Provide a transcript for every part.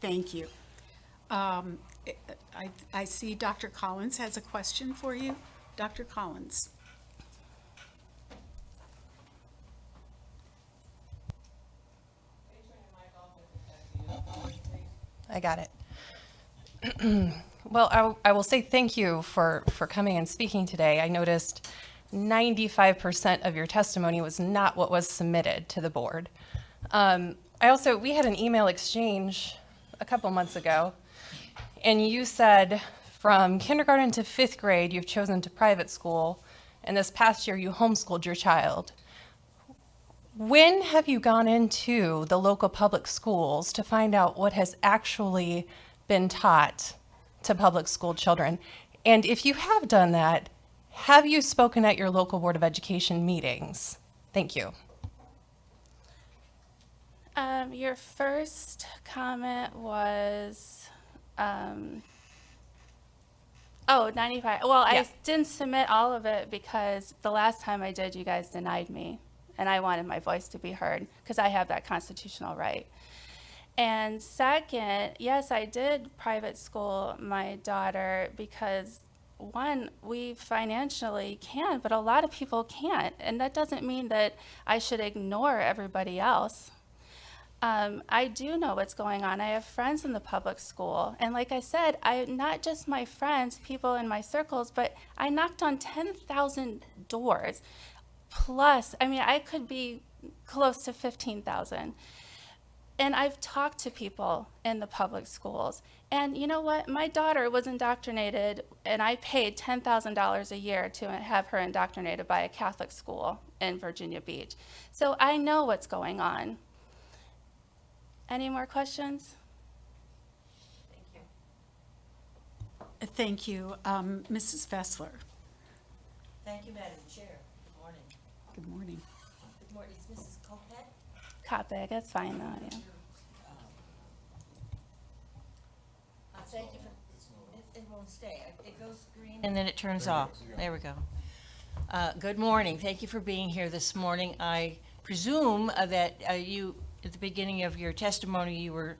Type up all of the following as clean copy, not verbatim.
Thank you. Um, I see Dr. Collins has a question for you. Dr. Collins. I got it. Well, I will say thank you for coming and speaking today. I noticed 95% of your testimony was not what was submitted to the board. We had an email exchange a couple months ago, and you said from kindergarten to fifth grade, you've chosen to private school, and this past year you homeschooled your child. When have you gone into the local public schools to find out what has actually been taught to public school children? And if you have done that, have you spoken at your local Board of Education meetings? Thank you. Your first comment was, 95. Well, Yeah. I didn't submit all of it because the last time I did, you guys denied me. And I wanted my voice to be heard because I have that constitutional right. And second, yes, I did private school my daughter because one, we financially can, but a lot of people can't. And that doesn't mean that I should ignore everybody else. I do know what's going on. I have friends in the public school. And like I said, not just my friends, people in my circles, but I knocked on 10,000 doors. Plus, I mean, I could be close to 15,000. And I've talked to people in the public schools. And you know what? My daughter was indoctrinated, and I paid $10,000 a year to have her indoctrinated by a Catholic school in Virginia Beach. So I know what's going on. Any more questions? Thank you. Mrs. Fessler. Thank you, Madam Chair. Good morning. Good morning. Good morning. Is Mrs. Kopet? Copig, that's fine though, yeah. Thank you for, it won't stay. It goes green. And then it turns off. There we go. Good morning. Thank you for being here this morning. I presume that you, at the beginning of your testimony, you were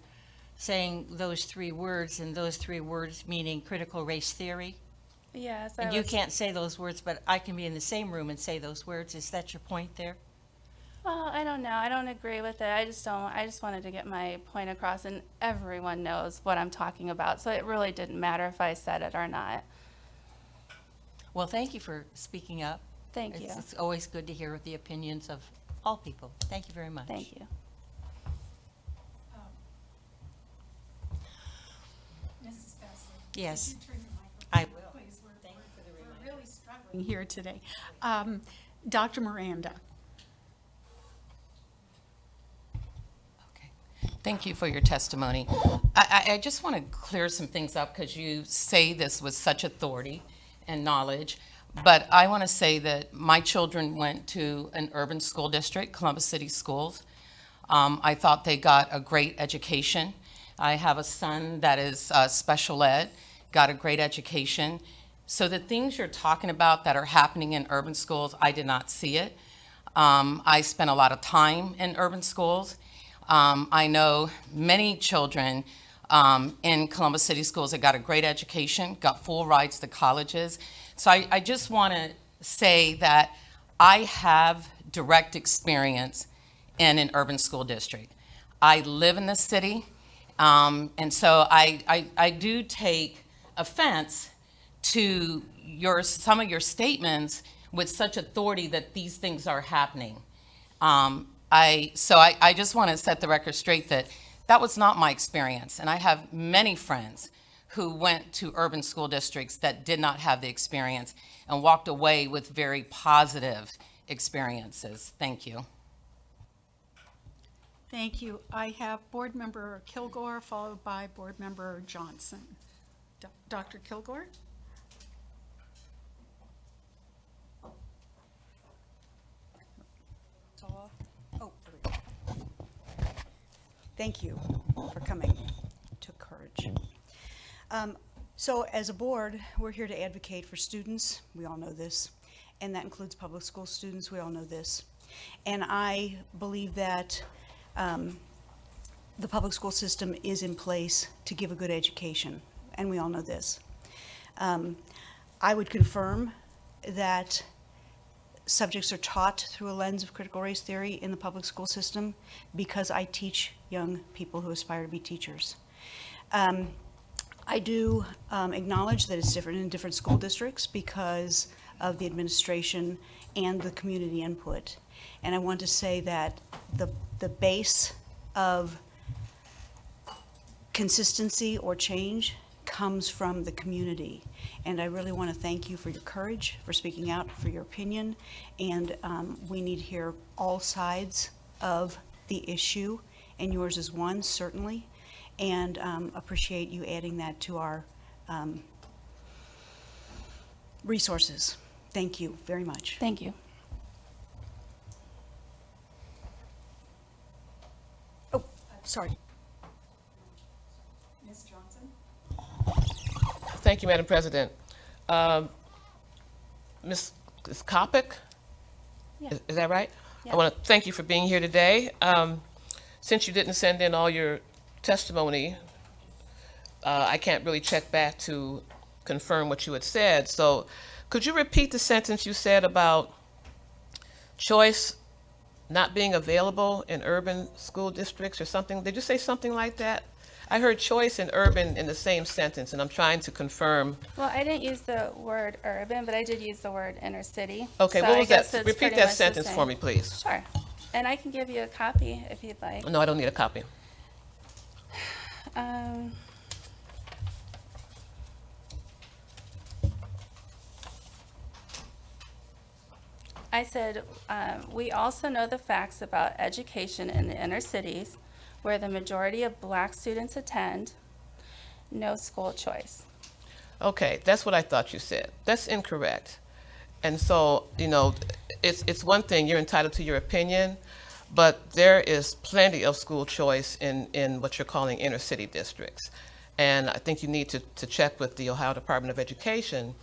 saying those three words, and those three words meaning critical race theory. Yes, And you can't say those words, but I can be in the same room and say those words. Is that your point there? Well, I don't know. I don't agree with it. I just wanted to get my point across, and everyone knows what I'm talking about. So it really didn't matter if I said it or not. Well, thank you for speaking up. Thank you. It's always good to hear the opinions of all people. Thank you very much. Thank you. Mrs. Fessler. Yes, Could you turn your I microphone, will. please? Thank you for the reminder. We're really struggling here today. Dr. Miranda. Okay. Thank you for your testimony. I just want to clear some things up because you say this with such authority and knowledge, but I want to say that my children went to an urban school district, Columbus City Schools. I thought they got a great education. I have a son that is special ed, got a great education. So the things you're talking about that are happening in urban schools, I did not see it. I spent a lot of time in urban schools. I know many children in Columbus City Schools that got a great education, got full rides to colleges. So I just want to say that I have direct experience in an urban school district. I live in the city, and so I do take offense to some of your statements with such authority that these things are happening. I just want to set the record straight that that was not my experience. And I have many friends who went to urban school districts that did not have the experience and walked away with very positive experiences. Thank you. Thank you. I have Board Member Kilgore followed by Board Member Johnson. Dr. Kilgore? Oh, there we go. Thank you for coming. Took courage. So as a board, we're here to advocate for students. We all know this. And that includes public school students. We all know this. And I believe that the public school system is in place to give a good education, and we all know this. I would confirm that subjects are taught through a lens of critical race theory in the public school system because I teach young people who aspire to be teachers. I do acknowledge that it's different in different school districts because of the administration and the community input. And I want to say that the base of consistency or change comes from the community. And I really want to thank you for your courage, for speaking out, for your opinion. And we need to hear all sides of the issue, and yours is one, certainly. And appreciate you adding that to our resources. Thank you very much. Thank you. Oh, sorry. Ms. Johnson? Thank you, Madam President. Ms. Kopic? Yeah. Is that right? Yeah. I want to thank you for being here today. Since you didn't send in all your testimony, I can't really check back to confirm what you had said. So could you repeat the sentence you said about choice not being available in urban school districts or something? Did you say something like that? I heard choice and urban in the same sentence, and I'm trying to confirm. Well, I didn't use the word urban, but I did use the word inner city. Okay, So what I was guess that? it's Repeat pretty that much the sentence for same. me, please. Sure. And I can give you a copy if you'd like. No, I don't need a copy. Um, I said, we also know the facts about education in the inner cities where the majority of black students attend, no school choice. Okay, that's what I thought you said. That's incorrect. And so, you know, it's one thing, you're entitled to your opinion, but there is plenty of school choice in what you're calling inner city districts. And I think you need to check with the Ohio Department of Education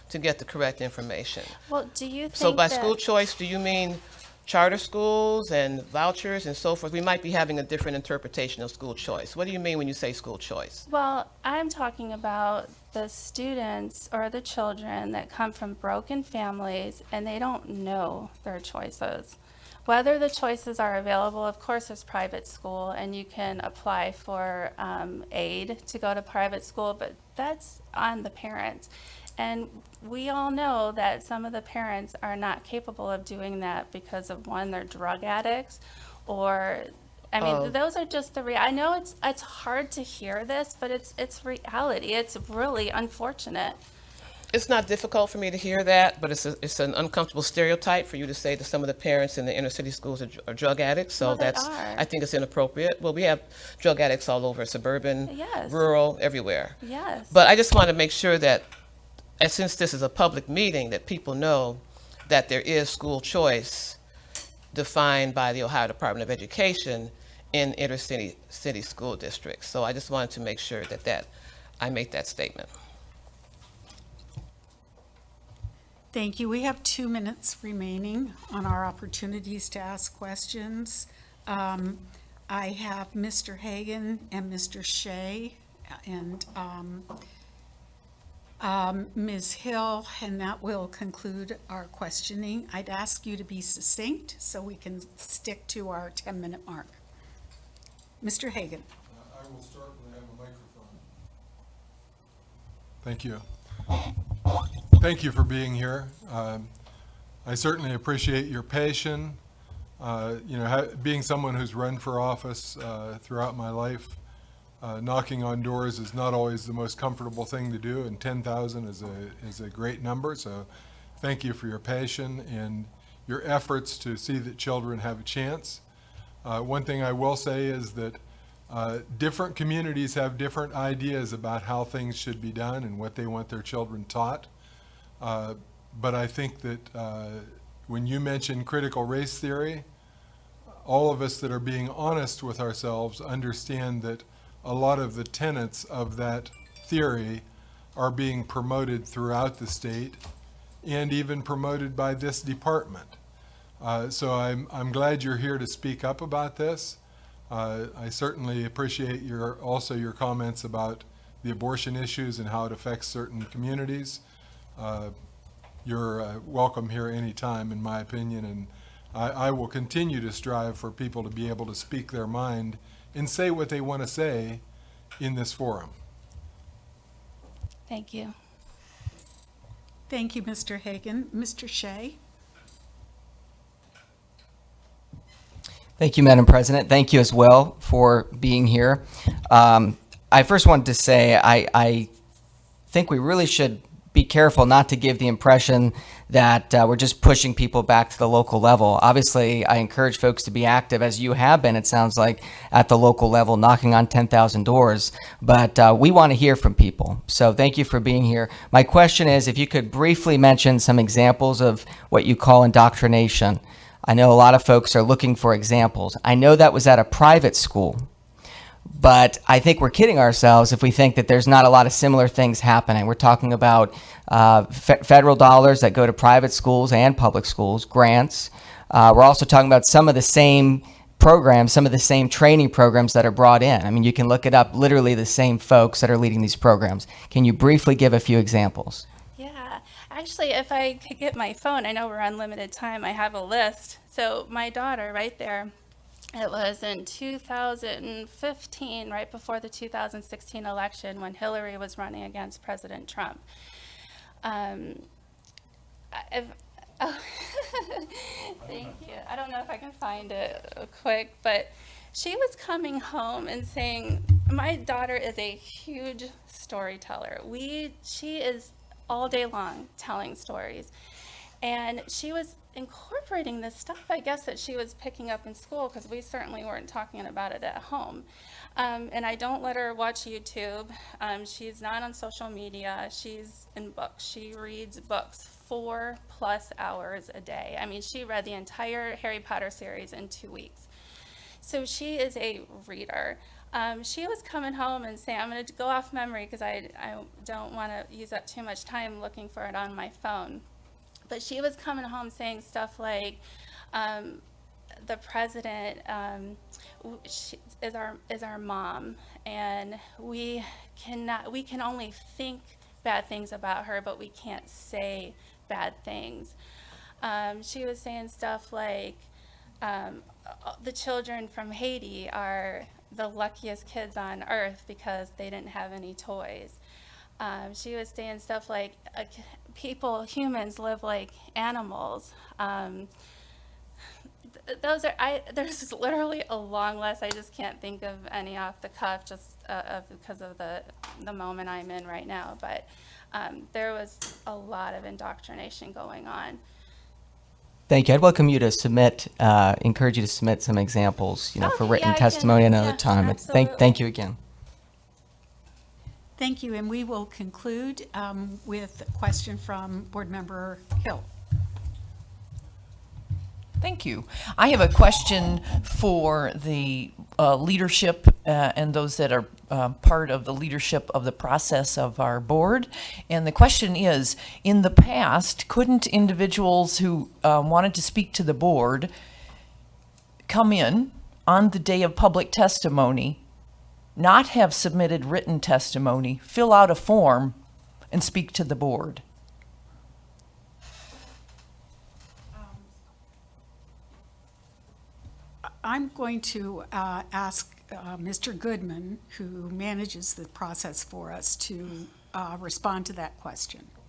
to get the correct information. Well, do you think So by that, school choice, do you mean charter schools and vouchers and so forth? We might be having a different interpretation of school choice. What do you mean when you say school choice? Well, I'm talking about the students or the children that come from broken families and they don't know their choices. Whether the choices are available, of course, there's private school and you can apply for aid to go to private school, but that's on the parents. And we all know that some of the parents are not capable of doing that because of, one, they're drug addicts, or, I mean, those are just I know it's hard to hear this, but it's reality. It's really unfortunate. It's not difficult for me to hear that, but it's an uncomfortable stereotype for you to say that some of the parents in the inner city schools are drug addicts. So Well, they that's, are. I think it's inappropriate. Well, we have drug addicts all over, suburban, Yes. rural, everywhere. Yes. But I just want to make sure that, and since this is a public meeting, that people know that there is school choice defined by the Ohio Department of Education in inner city school districts. So I just wanted to make sure that I make that statement. Thank you. We have 2 minutes remaining on our opportunities to ask questions. I have Mr. Hagan and Mr. Shea and Ms. Hill, and that will conclude our questioning. I'd ask you to be succinct so we can stick to our 10-minute mark. Mr. Hagan. I will start when I have a microphone. Thank you. Thank you for being here. I certainly appreciate your passion. Being someone who's run for office throughout my life, knocking on doors is not always the most comfortable thing to do, and 10,000 is a great number. So thank you for your passion and your efforts to see that children have a chance. One thing I will say is that different communities have different ideas about how things should be done and what they want their children taught. But I think that when you mention critical race theory, all of us that are being honest with ourselves understand that a lot of the tenets of that theory are being promoted throughout the state and even promoted by this department. So I'm glad you're here to speak up about this. I certainly appreciate also your comments about the abortion issues and how it affects certain communities. You're welcome here anytime, in my opinion, and I will continue to strive for people to be able to speak their mind and say what they want to say in this forum. Thank you. Thank you, Mr. Hagan. Mr. Shea? Thank you, Madam President. Thank you as well for being here. I first wanted to say I think we really should be careful not to give the impression that we're just pushing people back to the local level. Obviously, I encourage folks to be active, as you have been, it sounds like, at the local level, knocking on 10,000 doors. But we want to hear from people. So thank you for being here. My question is, if you could briefly mention some examples of what you call indoctrination. I know a lot of folks are looking for examples. I know that was at a private school, but I think we're kidding ourselves if we think that there's not a lot of similar things happening. We're talking about federal dollars that go to private schools and public schools, grants. We're also talking about some of the same programs, some of the same training programs that are brought in. I mean, you can look it up, literally the same folks that are leading these programs. Can you briefly give a few examples? Yeah, actually, if I could get my phone, I know we're on limited time, I have a list. So my daughter, right there, it was in 2015, right before the 2016 election, when Hillary was running against President Trump. Thank you. I don't know if I can find it quick, but she was coming home and saying, my daughter is a huge storyteller. She is all day long telling stories. And she was incorporating this stuff, I guess, that she was picking up in school, because we certainly weren't talking about it at home. And I don't let her watch YouTube. She's not on social media. She's in books. She reads books 4+ hours a day. I mean, she read the entire Harry Potter series in 2 weeks. So she is a reader. She was coming home and saying, I'm going to go off memory because I don't want to use up too much time looking for it on my phone. But she was coming home saying stuff like, the president is our mom, and we can only think bad things about her, but we can't say bad things. She was saying stuff like, the children from Haiti are the luckiest kids on earth because they didn't have any toys. She was saying stuff like, humans live like animals. There's literally a long list. I just can't think of any off the cuff, just because of the moment I'm in right now. But there was a lot of indoctrination going on. Thank you. I'd welcome you to submit, encourage you to submit some examples, for Okay, written yeah, I testimony can- another yeah, time. absolutely. Thank you again. Thank you, and we will conclude with a question from Board Member Hill. Thank you. I have a question for the leadership and those that are part of the leadership of the process of our board. And the question is, in the past, couldn't individuals who wanted to speak to the board come in on the day of public testimony, not have submitted written testimony, fill out a form, and speak to the board? I'm going to ask Mr. Goodman, who manages the process for us, to respond to that question.